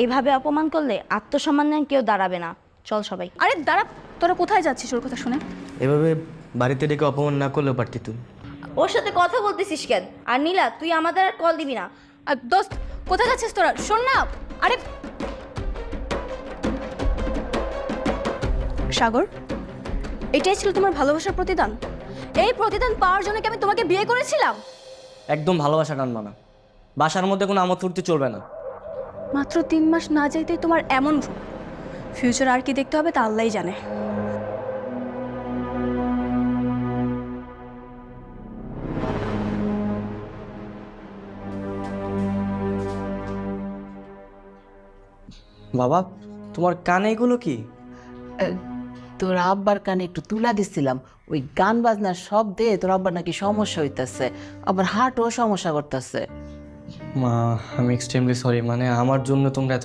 এইভাবে অপমান করলে আত্মসম্মান নিয়ে কেউ দাঁড়াবে না। চল সবাই। আরে দাঁড়া, তোরা কোথায় যাচ্ছিস ওর কথা শুনে? এভাবে বাড়িতে ডেকে অপমান না করলেও পারতি তুই। ওর সাথে কথা বলতেছিস কেন? আর নীলা, তুই আমাদের আর কল দিবি না। আর দোস্ত, কোথায় যাচ্ছিস তোরা? শোন না। আরে সাগর, এটাই ছিল তোমার ভালোবাসার প্রতিদান? এই প্রতিদান পাওয়ার জন্য কি আমি তোমাকে বিয়ে করেছিলাম? একদম ভালোবাসা টানবা না, বাসার মধ্যে কোনো আমোদ ফুর্তি চলবে না। মাত্র 3 মাস না যাইতেই তোমার এমন ফিউচার আর কি দেখতে হবে তা আল্লাহই জানে। বাবা, তোমার কানে এগুলো কি? তোর আব্বার কানে একটু তুলা দিছিলাম, ওই গান বাজনার শব্দে তোর আব্বার নাকি সমস্যা হইতাছে, আবার হার্টও সমস্যা করতেছে। মা, আমি এক্সট্রিমলি সরি, মানে আমার জন্য তোমরা